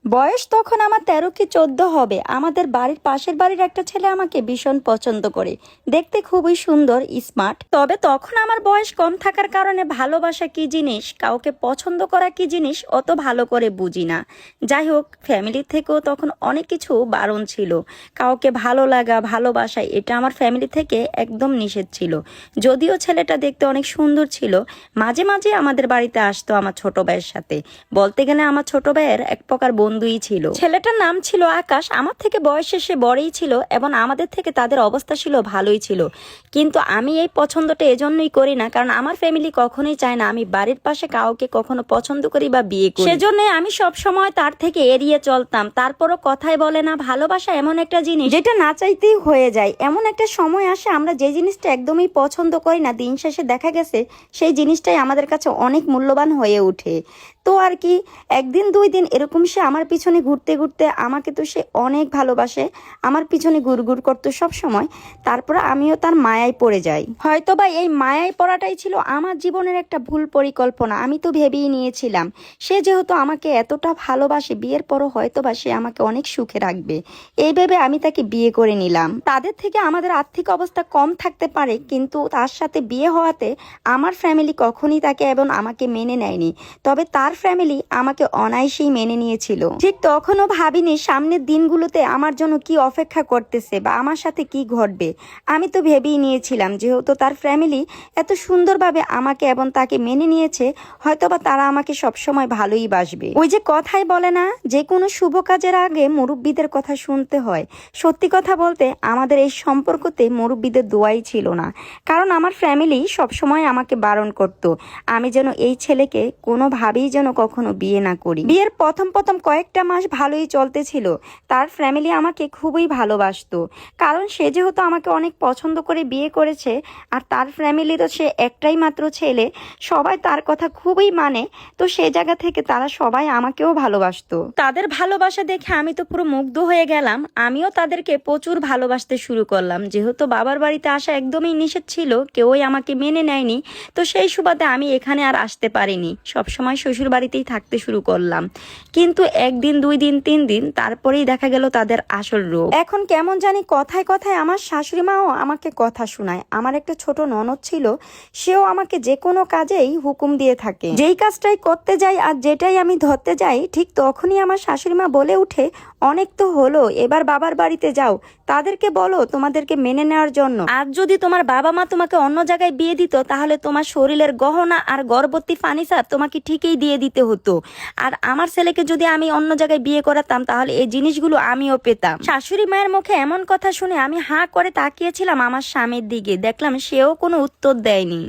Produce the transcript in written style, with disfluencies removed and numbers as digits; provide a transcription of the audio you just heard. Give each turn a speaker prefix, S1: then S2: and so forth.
S1: বয়স তখন আমার 13 কি 14 হবে। আমাদের বাড়ির পাশের বাড়ির একটা ছেলে আমাকে ভীষণ পছন্দ করে, দেখতে খুবই সুন্দর, স্মার্ট। তবে তখন আমার বয়স কম থাকার কারণে ভালোবাসা কি জিনিস, কাউকে পছন্দ করা কি জিনিস অত ভালো করে বুঝি না। যাই হোক, ফ্যামিলি থেকেও তখন অনেক কিছু বারণ ছিল। কাউকে ভালো লাগা, ভালোবাসা এটা আমার ফ্যামিলি থেকে একদম নিষেধ ছিল। যদিও ছেলেটা দেখতে অনেক সুন্দর ছিল, মাঝে মাঝে আমাদের বাড়িতে আসতো আমার ছোট ভাইয়ের সাথে। বলতে গেলে আমার ছোট ভাইয়ের এক প্রকার বন্ধুই ছিল। ছেলেটার নাম ছিল আকাশ। আমার থেকে বয়সে সে বড়ই ছিল এবং আমাদের থেকে তাদের অবস্থা ছিল ভালোই ছিল। কিন্তু আমি এই পছন্দটা এজন্যই করি না, কারণ আমার ফ্যামিলি কখনোই চায় না আমি বাড়ির পাশে কাউকে কখনো পছন্দ করি বা বিয়ে করি। সেজন্য আমি সব সময় তার থেকে এড়িয়ে চলতাম। তারপরও কথাই বলে না, ভালোবাসা এমন একটা জিনিস যেটা না চাইতেই হয়ে যায়। এমন একটা সময় আসে আমরা যে জিনিসটা একদমই পছন্দ করি না, দিন শেষে দেখা গেছে সেই জিনিসটাই আমাদের কাছে অনেক মূল্যবান হয়ে ওঠে। তো আর কি, একদিন দুই দিন এরকম সে আমার পিছনে ঘুরতে ঘুরতে, আমাকে তো সে অনেক ভালোবাসে, আমার পিছনে ঘুরঘুর করতো সব সময়। তারপরে আমিও তার মায়ায় পড়ে যাই। হয়তো বা এই মায়ায় পড়াটাই ছিল আমার জীবনের একটা ভুল পরিকল্পনা। আমি তো ভেবেই নিয়েছিলাম সে যেহেতু আমাকে এতটা ভালোবাসে, বিয়ের পরও হয়তো বা সে আমাকে অনেক সুখে রাখবে, এই ভেবে আমি তাকে বিয়ে করে নিলাম। তাদের থেকে আমাদের আর্থিক অবস্থা কম থাকতে পারে, কিন্তু তার সাথে বিয়ে হওয়াতে আমার ফ্যামিলি কখনই তাকে এবং আমাকে মেনে নেয়নি। তবে তার ফ্যামিলি আমাকে অনায়াসেই মেনে নিয়েছিল। ঠিক তখনও ভাবিনি সামনের দিনগুলোতে আমার জন্য কি অপেক্ষা করতেছে বা আমার সাথে কি ঘটবে। আমি তো ভেবেই নিয়েছিলাম যেহেতু তার ফ্যামিলি এত সুন্দরভাবে আমাকে এবং তাকে মেনে নিয়েছে, হয়তোবা তারা আমাকে সবসময় ভালোই বাসবে। ওই যে কথাই বলে না, যে কোনো শুভ কাজের আগে মুরব্বীদের কথা শুনতে হয়। সত্যি কথা বলতে আমাদের এই সম্পর্কতে মুরব্বীদের দোয়াই ছিল না, কারণ আমার ফ্যামিলি সবসময় আমাকে বারণ করত আমি যেন এই ছেলেকে কোনোভাবেই যেন কখনো বিয়ে না করি। বিয়ের প্রথম কয়েকটা মাস ভালোই চলতেছিল। তার ফ্যামিলি আমাকে খুবই ভালোবাসতো, কারণ সে যেহেতু আমাকে অনেক পছন্দ করে বিয়ে করেছে, আর তার ফ্যামিলি তো সে একটাই মাত্র ছেলে, সবাই তার কথা খুবই মানে। তো সে জায়গা থেকে তারা সবাই আমাকেও ভালোবাসতো। তাদের ভালোবাসা দেখে আমি তো পুরো মুগ্ধ হয়ে গেলাম। আমিও তাদেরকে প্রচুর ভালোবাসতে শুরু করলাম। যেহেতু বাবার বাড়িতে আসা একদমই নিষেধ ছিল, কেউই আমাকে মেনে নেয়নি, তো সেই সুবাদে আমি এখানে আর আসতে পারিনি। সবসময় শ্বশুর বাড়িতেই থাকতে শুরু করলাম। কিন্তু একদিন দুই দিন তিন দিন তারপরেই দেখা গেল তাদের আসল রূপ। এখন কেমন জানি কথায় কথায় আমার শাশুড়ি মাও আমাকে কথা শোনায়। আমার একটা ছোট ননদ ছিল, সেও আমাকে যে কোনো কাজেই হুকুম দিয়ে থাকে। যেই কাজটাই করতে যাই আর যেটাই আমি ধরতে যাই, ঠিক তখনই আমার শাশুড়ি মা বলে উঠে, অনেক তো হলো, এবার বাবার বাড়িতে যাও, তাদেরকে বলো তোমাদেরকে মেনে নেওয়ার জন্য। আর যদি তোমার বাবা মা তোমাকে অন্য জায়গায় বিয়ে দিত, তাহলে তোমার শরীরের গহনা আর গর্ভবতী ফার্নিচার তোমাকে ঠিকই দিয়ে দিতে হতো। আর আমার ছেলেকে যদি আমি অন্য জায়গায় বিয়ে করাতাম, তাহলে এই জিনিসগুলো আমিও পেতাম। শাশুড়ি মায়ের মুখে এমন কথা শুনে আমি হাঁ করে তাকিয়েছিলাম আমার স্বামীর দিকে। দেখলাম সেও কোনো উত্তর দেয়নি।